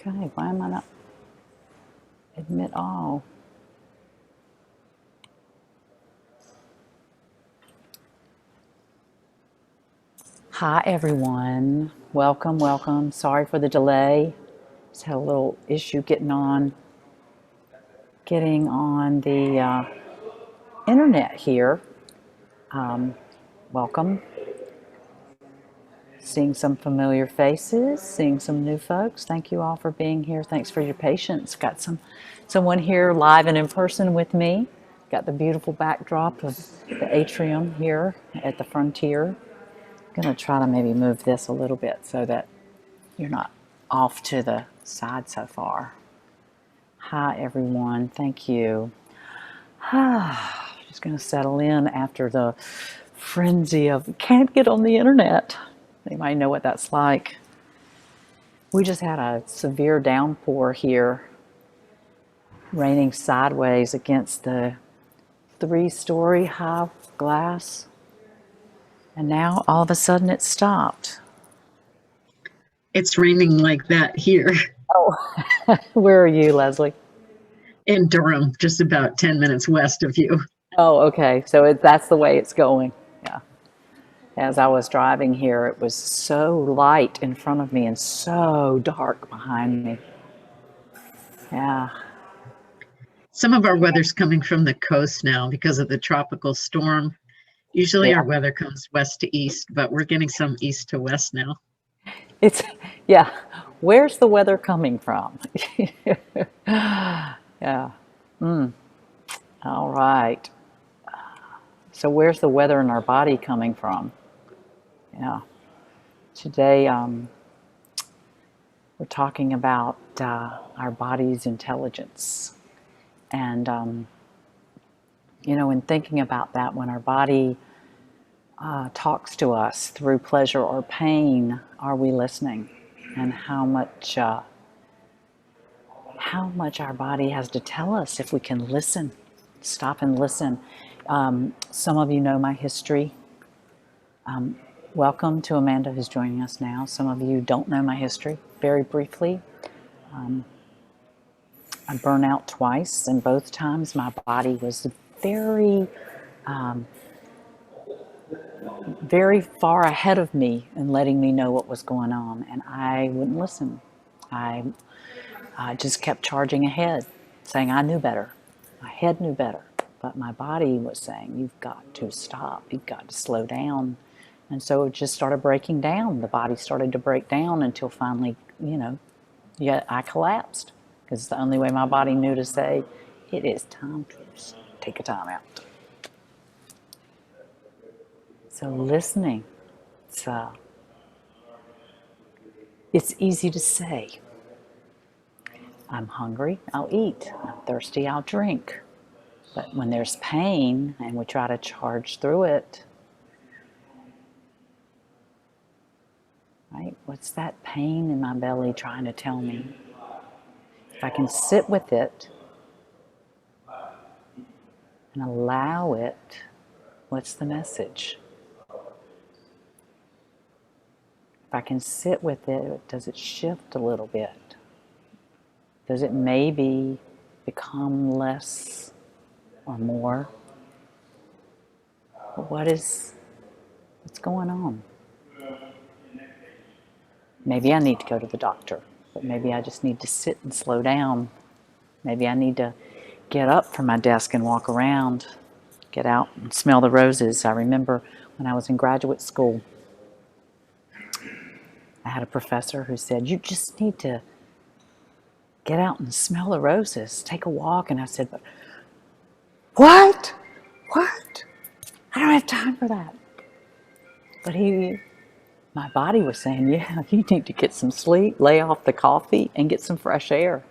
Okay, why am I not admit all? Hi everyone, welcome, welcome. Sorry for the delay. Just had a little issue getting on the internet here. Welcome. Seeing some familiar faces, seeing some new folks. Thank you all for being here. Thanks for your patience. Got someone here live and in person with me. Got the beautiful backdrop of the atrium here at the Frontier. Going to try to maybe move this a little bit so that you're not off to the side so far. Hi everyone, thank you. Just going to settle in after the frenzy of can't get on the internet. Anybody know what that's like? We just had a severe downpour here, raining sideways against the 3-story high glass. And now all of a sudden it stopped. It's raining like that here. Oh, where are you, Leslie? In Durham, just about 10 minutes west of you. Oh, okay. So that's the way it's going. Yeah. As I was driving here, it was so light in front of me and so dark behind me. Yeah. Some of our weather's coming from the coast now because of the tropical storm. Usually Yeah. our weather comes west to east, but we're getting some east to west now. Yeah. Where's the weather coming from? Yeah. All right. So where's the weather in our body coming from? Yeah. Today, we're talking about our body's intelligence. And, in thinking about that, when our body talks to us through pleasure or pain, are we listening? And how much our body has to tell us if we can listen, stop and listen. Some of you know my history. Welcome to Amanda, who's joining us now. Some of you don't know my history. Very briefly, I burned out twice, and both times my body was very, very far ahead of me in letting me know what was going on, and I wouldn't listen. I just kept charging ahead, saying I knew better. My head knew better, but my body was saying, you've got to stop, you've got to slow down. And so it just started breaking down. The body started to break down until finally, I collapsed. Because it's the only way my body knew to say, it is time to take a time out. So listening, it's easy to say. I'm hungry, I'll eat. I'm thirsty, I'll drink. But when there's pain and we try to charge through it, right? What's that pain in my belly trying to tell me? If I can sit with it and allow it, what's the message? If I can sit with it, does it shift a little bit? Does it maybe become less or more? What's going on? Maybe I need to go to the doctor, but maybe I just need to sit and slow down. Maybe I need to get up from my desk and walk around, get out and smell the roses. I remember when I was in graduate school, I had a professor who said, you just need to get out and smell the roses, take a walk. And I said, but what? I don't have time for that. But my body was saying, yeah, you need to get some sleep, lay off the coffee, and get some fresh air.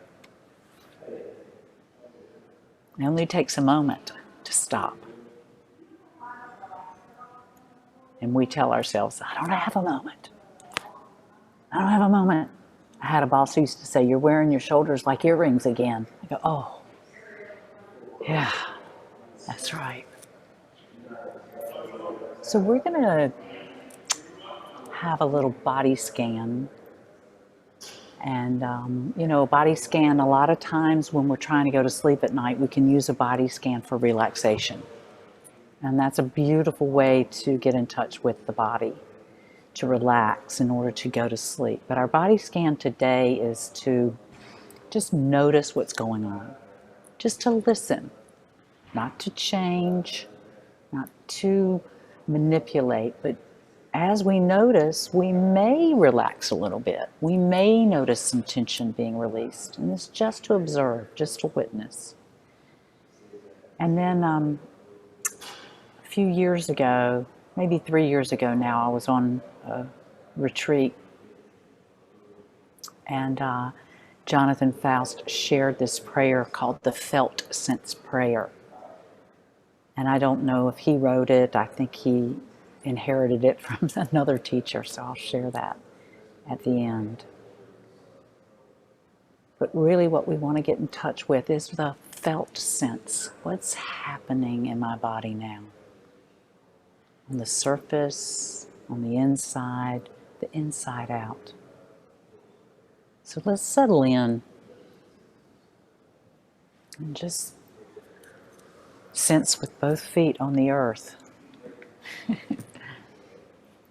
It only takes a moment to stop. And we tell ourselves, I don't have a moment. I had a boss who used to say, you're wearing your shoulders like earrings again. I go, oh, yeah, that's right. So we're going to have a little body scan. And, a body scan, a lot of times when we're trying to go to sleep at night, we can use a body scan for relaxation. And that's a beautiful way to get in touch with the body, to relax in order to go to sleep. But our body scan today is to just notice what's going on, just to listen, not to change, not to manipulate, but as we notice, we may relax a little bit. We may notice some tension being released. And it's just to observe, just to witness. And then a few years ago, maybe 3 years ago now, I was on a retreat. And Jonathan Faust shared this prayer called the Felt Sense Prayer. And I don't know if he wrote it. I think he inherited it from another teacher, so I'll share that at the end. But really what we want to get in touch with is the felt sense. What's happening in my body now? On the surface, on the inside out. So let's settle in and just sense with both feet on the earth.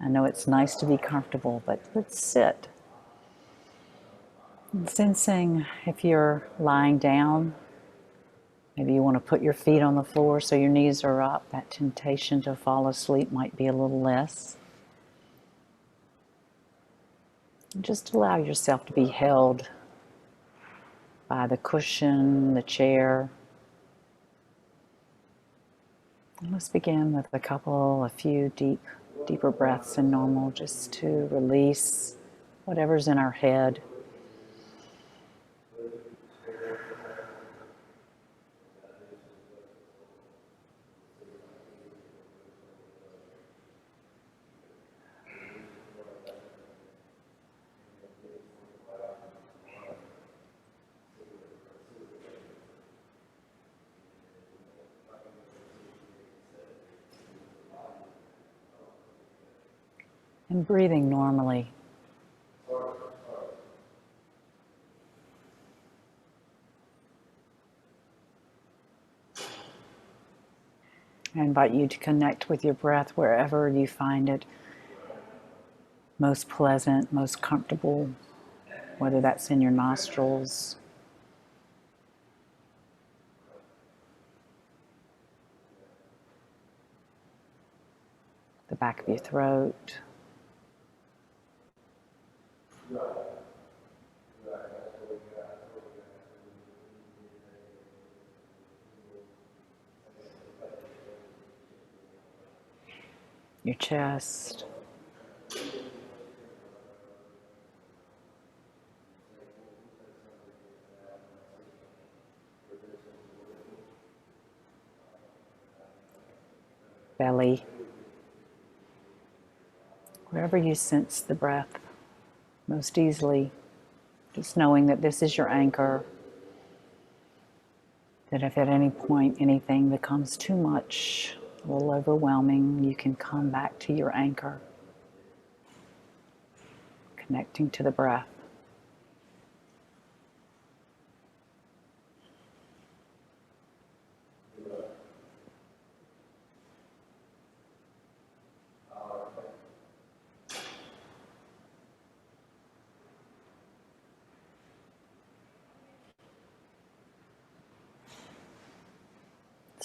I know it's nice to be comfortable, but let's sit. And sensing if you're lying down, maybe you want to put your feet on the floor so your knees are up. That temptation to fall asleep might be a little less. And just allow yourself to be held by the cushion, the chair. And let's begin with a few deeper breaths than normal, just to release whatever's in our head. And breathing normally. I invite you to connect with your breath wherever you find it most pleasant, most comfortable, whether that's in your nostrils, the back of your throat, your chest, belly, wherever you sense the breath most easily, just knowing that this is your anchor, that if at any point anything becomes too much, a little overwhelming, you can come back to your anchor, connecting to the breath.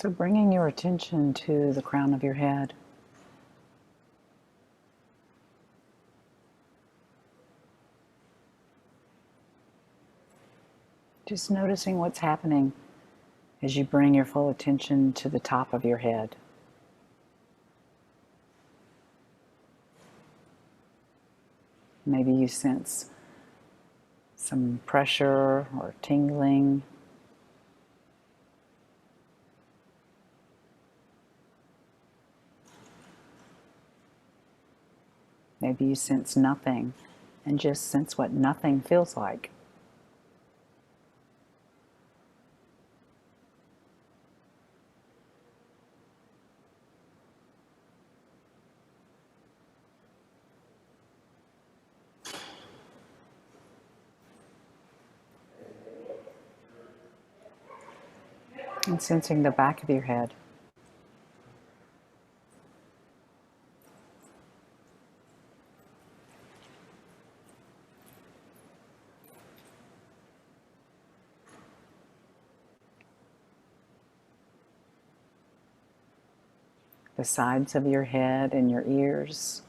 So bringing your attention to the crown of your head. Just noticing what's happening as you bring your full attention to the top of your head. Maybe you sense some pressure or tingling. Maybe you sense nothing and just sense what nothing feels like. And sensing the back of your head. The sides of your head and your ears.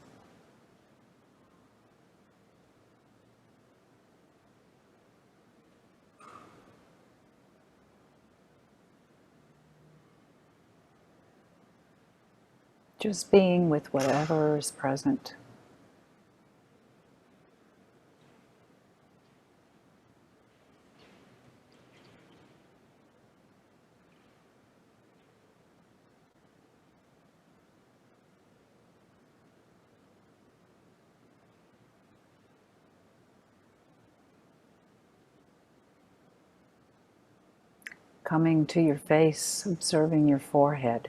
Just being with whatever is present. Coming to your face, observing your forehead.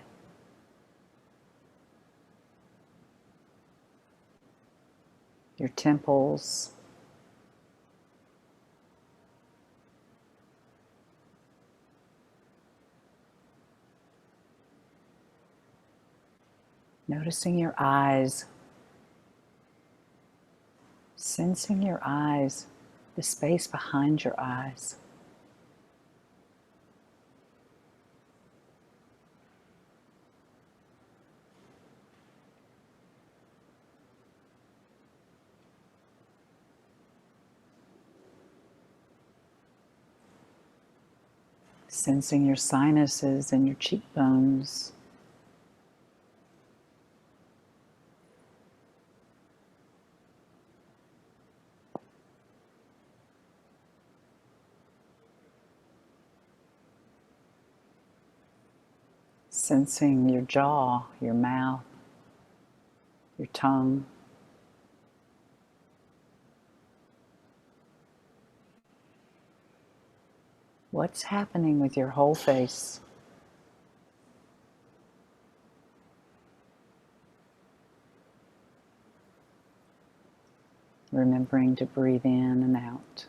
Your temples. Noticing your eyes. Sensing your eyes, the space behind your eyes. Sensing your sinuses and your cheekbones. Sensing your jaw, your mouth, your tongue. What's happening with your whole face? Remembering to breathe in and out.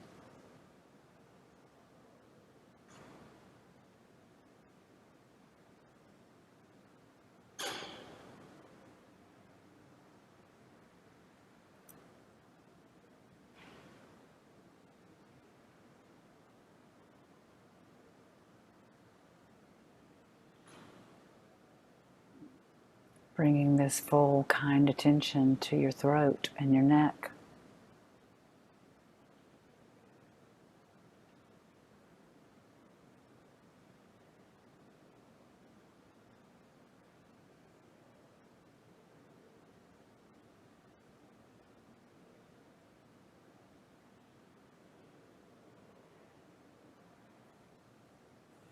Bringing this full, kind attention to your throat and your neck.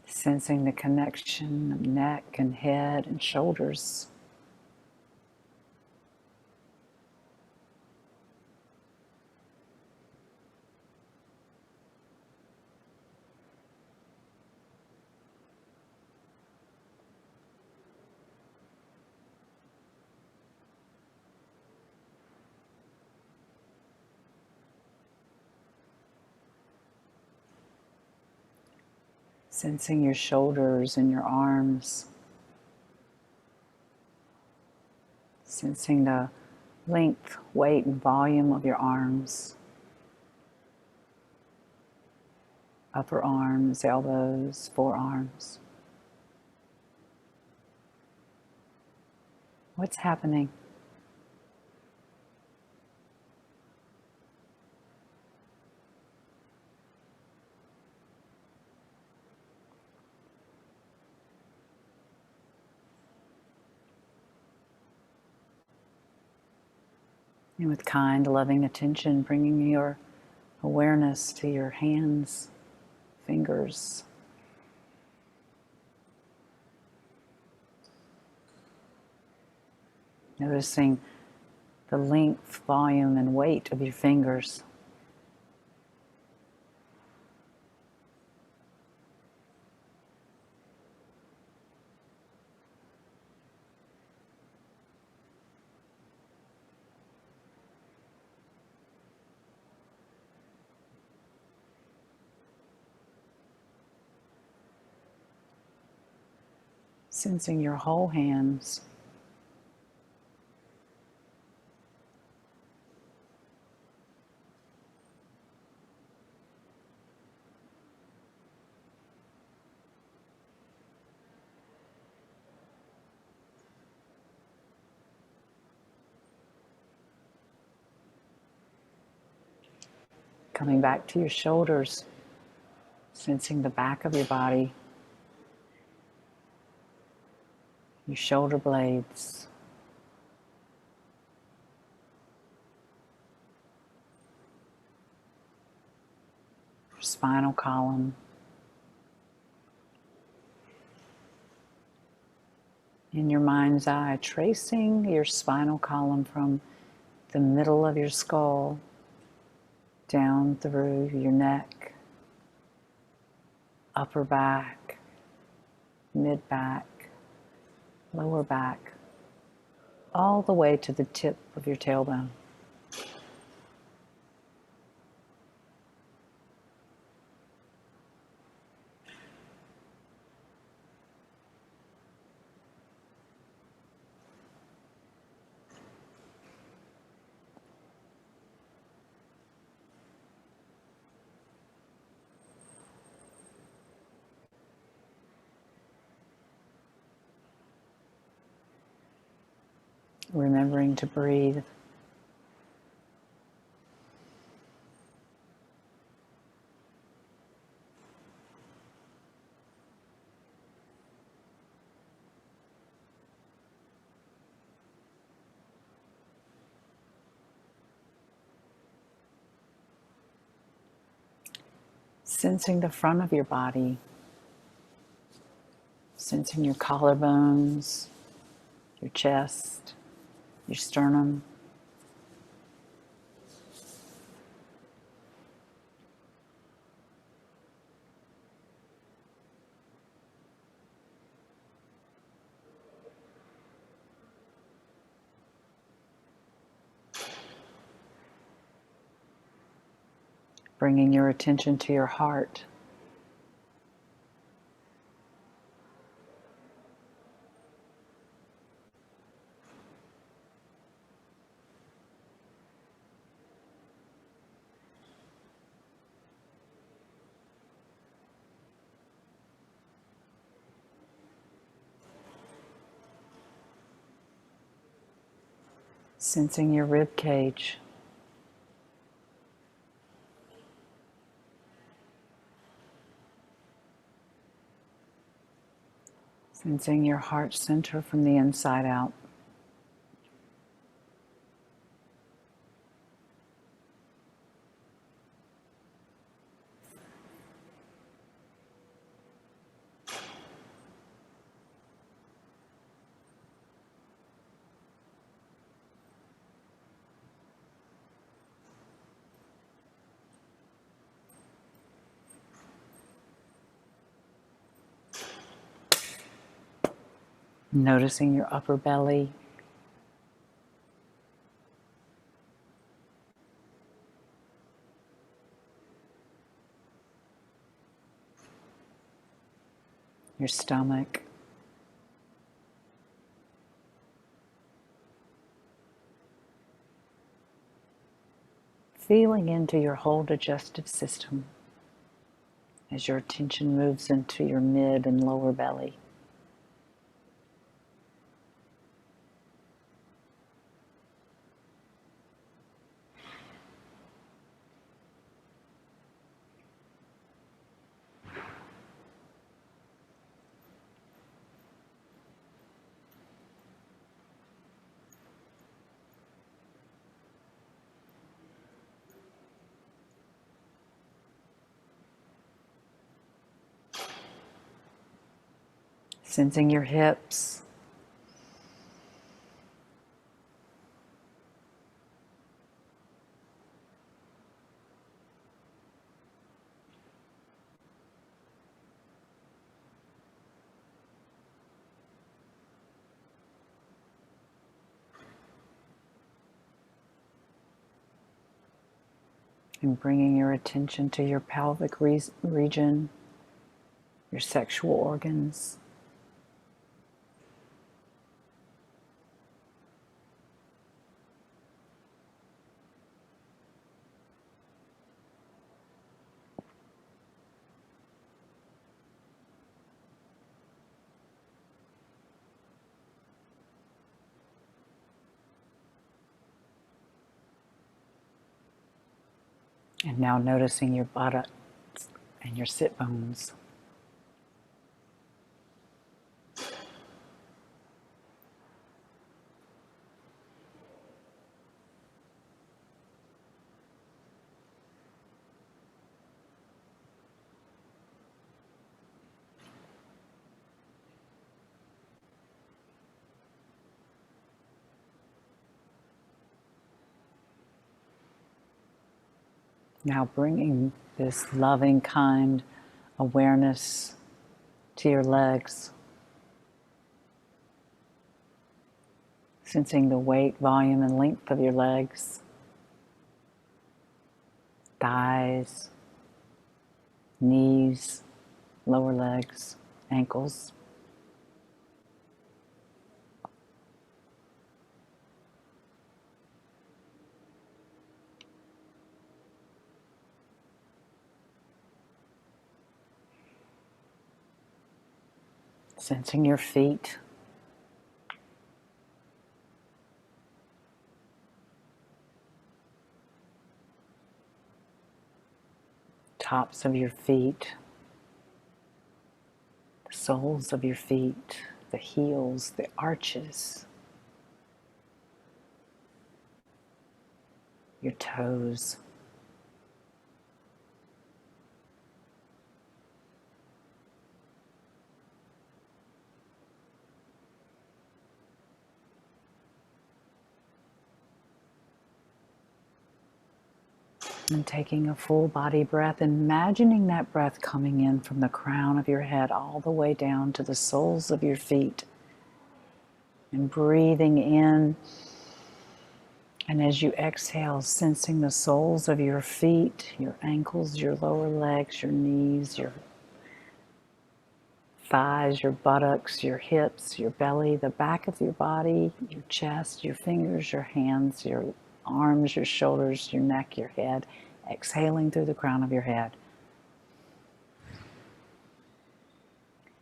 Sensing the connection of neck and head and shoulders. Sensing your shoulders and your arms. Sensing the length, weight, and volume of your arms. Upper arms, elbows, forearms. What's happening? And with kind, loving attention, bringing your awareness to your hands, fingers. Noticing the length, volume, and weight of your fingers. Sensing your whole hands. Coming back to your shoulders, sensing the back of your body, your shoulder blades, your spinal column, in your mind's eye, tracing your spinal column from the middle of your skull down through your neck, upper back, mid back, lower back, all the way to the tip of your tailbone. Remembering to breathe. Sensing the front of your body, sensing your collarbones, your chest, your sternum. Bringing your attention to your heart. Sensing your rib cage. Sensing your heart center from the inside out. Noticing your upper belly. Your stomach. Feeling into your whole digestive system as your attention moves into your mid and lower belly. Sensing your hips. And bringing your attention to your pelvic region, your sexual organs. And now noticing your buttocks and your sit bones. Now bringing this loving, kind awareness to your legs, sensing the weight, volume, and length of your legs, thighs, knees, lower legs, ankles. Sensing your feet, tops of your feet, the soles of your feet, the heels, the arches, your toes. And taking a full body breath, imagining that breath coming in from the crown of your head all the way down to the soles of your feet. And breathing in. And as you exhale, sensing the soles of your feet, your ankles, your lower legs, your knees, your thighs, your buttocks, your hips, your belly, the back of your body, your chest, your fingers, your hands, your arms, your shoulders, your neck, your head, exhaling through the crown of your head.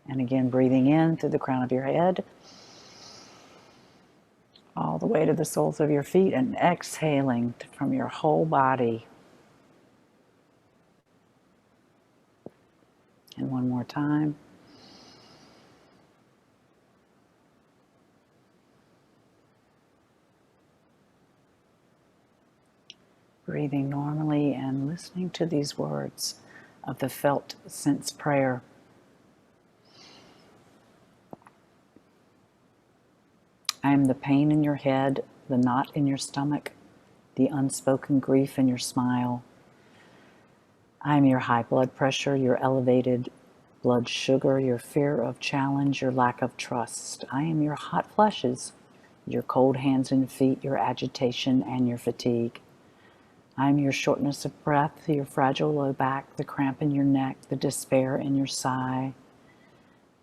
And again, breathing in through the crown of your head, all the way to the soles of your feet, and exhaling from your whole body. And one more time. Breathing normally and listening to these words of the felt sense prayer. I am the pain in your head, the knot in your stomach, the unspoken grief in your smile. I am your high blood pressure, your elevated blood sugar, your fear of challenge, your lack of trust. I am your hot flushes, your cold hands and feet, your agitation and your fatigue. I am your shortness of breath, your fragile low back, the cramp in your neck, the despair in your sigh.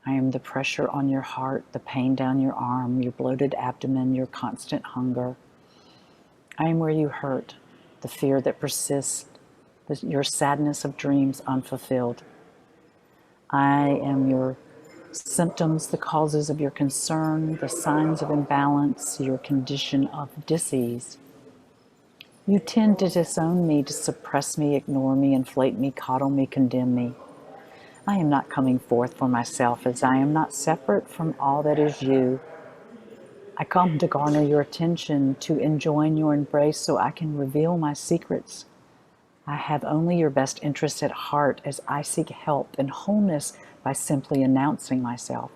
I am the pressure on your heart, the pain down your arm, your bloated abdomen, your constant hunger. I am where you hurt, the fear that persists, your sadness of dreams unfulfilled. I am your symptoms, the causes of your concern, the signs of imbalance, your condition of dis-ease. You tend to disown me, to suppress me, ignore me, inflate me, coddle me, condemn me. I am not coming forth for myself, as I am not separate from all that is you. I come to garner your attention, to enjoin your embrace so I can reveal my secrets. I have only your best interest at heart as I seek help and wholeness by simply announcing myself.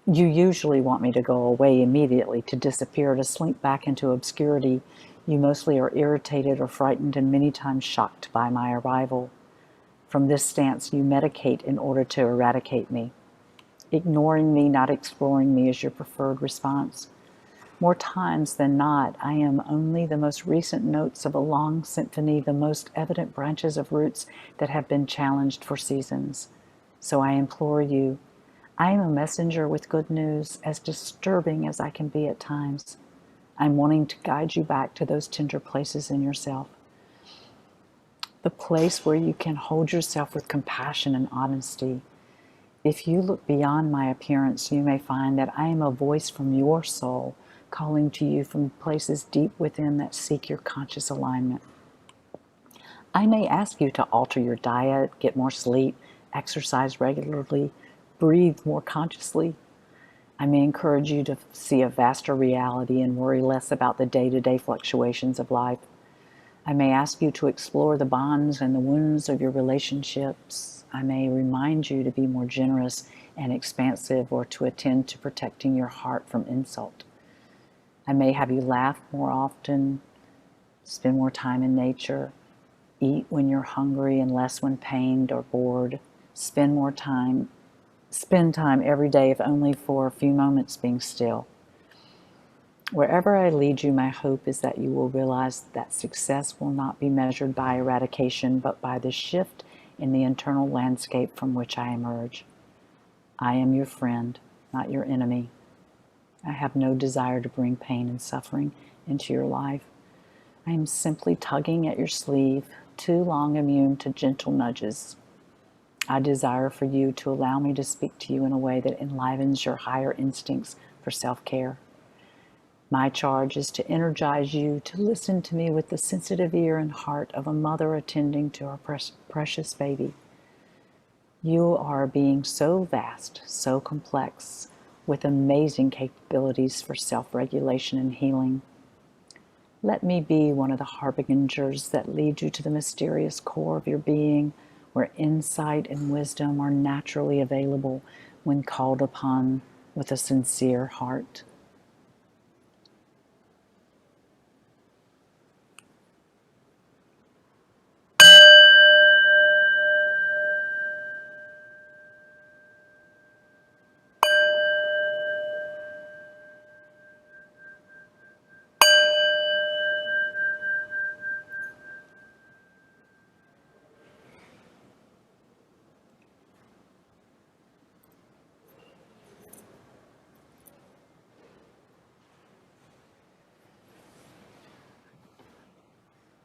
You usually want me to go away immediately, to disappear, to slink back into obscurity. You mostly are irritated or frightened and many times shocked by my arrival. From this stance, you medicate in order to eradicate me. Ignoring me, not exploring me is your preferred response. More times than not, I am only the most recent notes of a long symphony, the most evident branches of roots that have been challenged for seasons. So I implore you, I am a messenger with good news, as disturbing as I can be at times. I'm wanting to guide you back to those tender places in yourself. The place where you can hold yourself with compassion and honesty. If you look beyond my appearance, you may find that I am a voice from your soul, calling to you from places deep within that seek your conscious alignment. I may ask you to alter your diet, get more sleep, exercise regularly, breathe more consciously. I may encourage you to see a vaster reality and worry less about the day-to-day fluctuations of life. I may ask you to explore the bonds and the wounds of your relationships. I may remind you to be more generous and expansive, or to attend to protecting your heart from insult. I may have you laugh more often, spend more time in nature, eat when you're hungry and less when pained or bored, spend time every day, if only for a few moments, being still. Wherever I lead you, my hope is that you will realize that success will not be measured by eradication, but by the shift in the internal landscape from which I emerge. I am your friend, not your enemy. I have no desire to bring pain and suffering into your life. I am simply tugging at your sleeve, too long immune to gentle nudges. I desire for you to allow me to speak to you in a way that enlivens your higher instincts for self-care. My charge is to energize you to listen to me with the sensitive ear and heart of a mother attending to her precious baby. You are a being so vast, so complex, with amazing capabilities for self-regulation and healing. Let me be one of the harbingers that lead you to the mysterious core of your being, where insight and wisdom are naturally available when called upon with a sincere heart.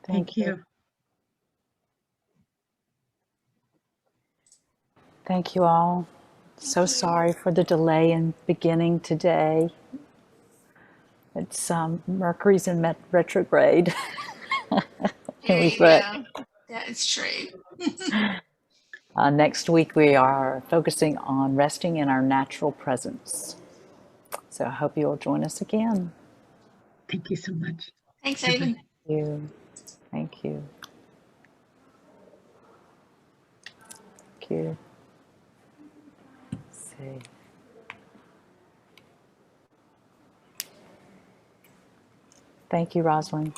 Thank you. Thank you all. So sorry for the delay in beginning today. It's Mercury's in retrograde. Yeah, it's true. Next week we are focusing on resting in our natural presence. So I hope you'll join us again. Thank you so much. Thanks, Aidan. Thank you. Thank you. Thank you. Let's see. Thank you, Rosalind.